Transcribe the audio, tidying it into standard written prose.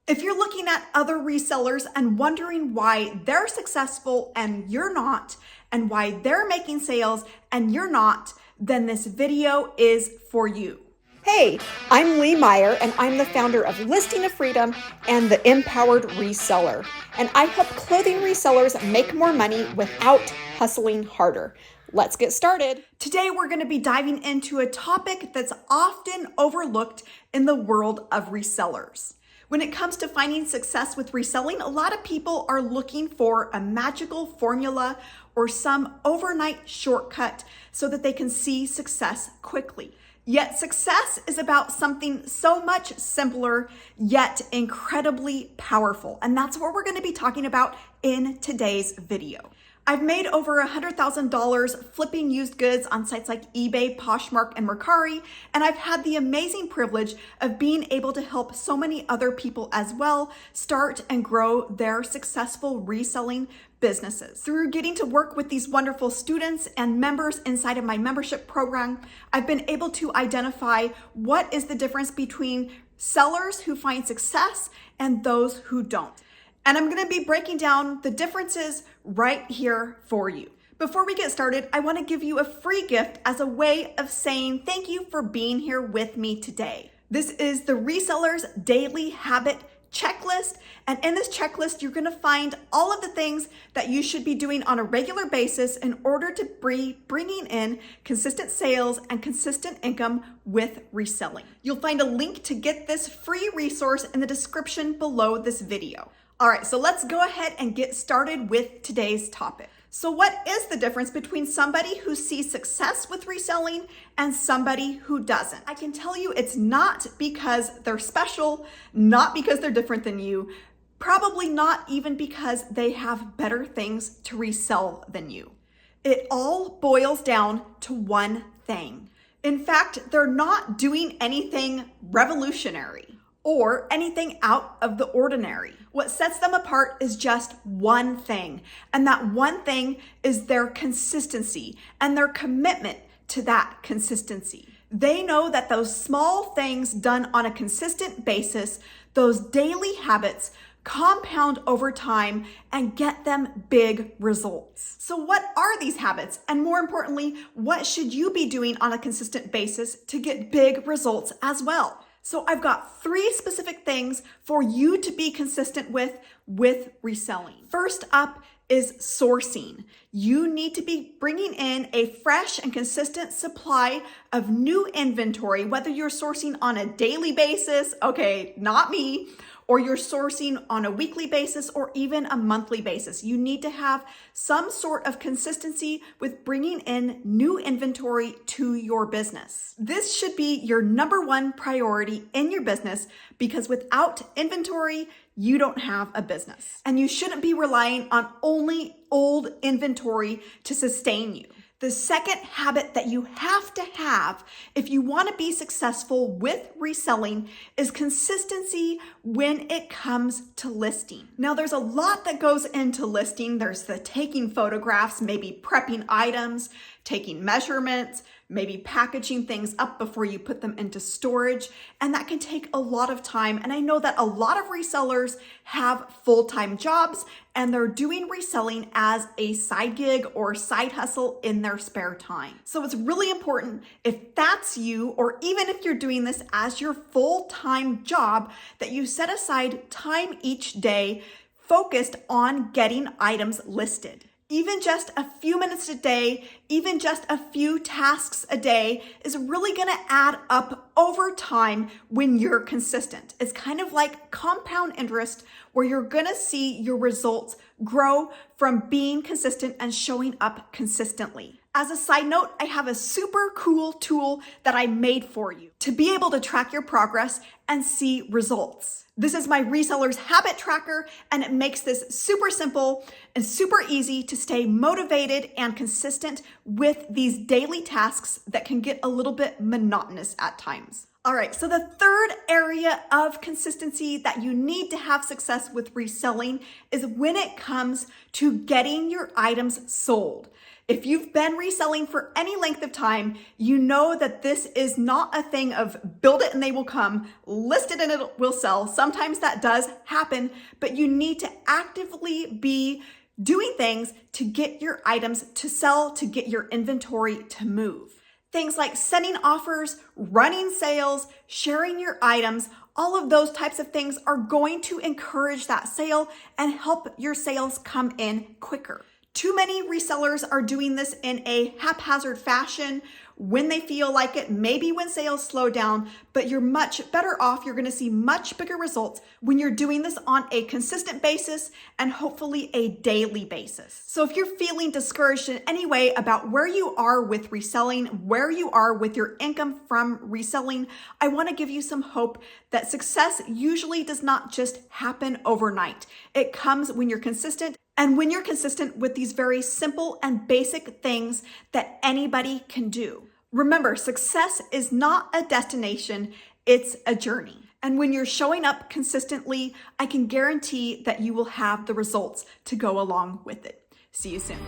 If you're looking at other resellers and wondering why they're successful and you're not, and why they're making sales and you're not, then this video is for you. Hey, I'm Lee Meyer, and I'm the founder of Listing of Freedom and the Empowered Reseller. And I help clothing resellers make more money without hustling harder. Let's get started. Today, we're going to be diving into a topic that's often overlooked in the world of resellers. When it comes to finding success with reselling, a lot of people are looking for a magical formula or some overnight shortcut so that they can see success quickly. Yet success is about something so much simpler, yet incredibly powerful. And that's what we're going to be talking about in today's video. I've made over $100,000 flipping used goods on sites like eBay, Poshmark, and Mercari, and I've had the amazing privilege of being able to help so many other people as well start and grow their successful reselling businesses. Through getting to work with these wonderful students and members inside of my membership program, I've been able to identify what is the difference between sellers who find success and those who don't. And I'm going to be breaking down the differences right here for you. Before we get started, I want to give you a free gift as a way of saying thank you for being here with me today. This is the Resellers Daily Habit Checklist. And in this checklist, you're going to find all of the things that you should be doing on a regular basis in order to be bringing in consistent sales and consistent income with reselling. You'll find a link to get this free resource in the description below this video. All right, so let's go ahead and get started with today's topic. So what is the difference between somebody who sees success with reselling and somebody who doesn't? I can tell you it's not because they're special, not because they're different than you, probably not even because they have better things to resell than you. It all boils down to one thing. In fact, they're not doing anything revolutionary or anything out of the ordinary. What sets them apart is just one thing, and that one thing is their consistency and their commitment to that consistency. They know that those small things done on a consistent basis, those daily habits, compound over time and get them big results. So what are these habits? And more importantly, what should you be doing on a consistent basis to get big results as well? So I've got 3 specific things for you to be consistent with reselling. First up is sourcing. You need to be bringing in a fresh and consistent supply of new inventory, whether you're sourcing on a daily basis, okay, not me, or you're sourcing on a weekly basis or even a monthly basis. You need to have some sort of consistency with bringing in new inventory to your business. This should be your number 1 priority in your business because without inventory, you don't have a business. And you shouldn't be relying on only old inventory to sustain you. The second habit that you have to have if you want to be successful with reselling is consistency when it comes to listing. Now, there's a lot that goes into listing. There's the taking photographs, maybe prepping items, taking measurements, maybe packaging things up before you put them into storage. And that can take a lot of time. And I know that a lot of resellers have full-time jobs and they're doing reselling as a side gig or side hustle in their spare time. So it's really important, if that's you, or even if you're doing this as your full-time job, that you set aside time each day focused on getting items listed. Even just a few minutes a day, even just a few tasks a day is really going to add up over time when you're consistent. It's kind of like compound interest where you're going to see your results grow from being consistent and showing up consistently. As a side note, I have a super cool tool that I made for you to be able to track your progress and see results. This is my Resellers Habit Tracker, and it makes this super simple and super easy to stay motivated and consistent with these daily tasks that can get a little bit monotonous at times. All right, so the third area of consistency that you need to have success with reselling is when it comes to getting your items sold. If you've been reselling for any length of time, you know that this is not a thing of build it and they will come, list it and it will sell. Sometimes that does happen, but you need to actively be doing things to get your items to sell, to get your inventory to move. Things like setting offers, running sales, sharing your items, all of those types of things are going to encourage that sale and help your sales come in quicker. Too many resellers are doing this in a haphazard fashion when they feel like it, maybe when sales slow down, but you're much better off. You're going to see much bigger results when you're doing this on a consistent basis and hopefully a daily basis. So if you're feeling discouraged in any way about where you are with reselling, where you are with your income from reselling, I want to give you some hope that success usually does not just happen overnight. It comes when you're consistent. And when you're consistent with these very simple and basic things that anybody can do. Remember, success is not a destination, it's a journey. And when you're showing up consistently, I can guarantee that you will have the results to go along with it. See you soon.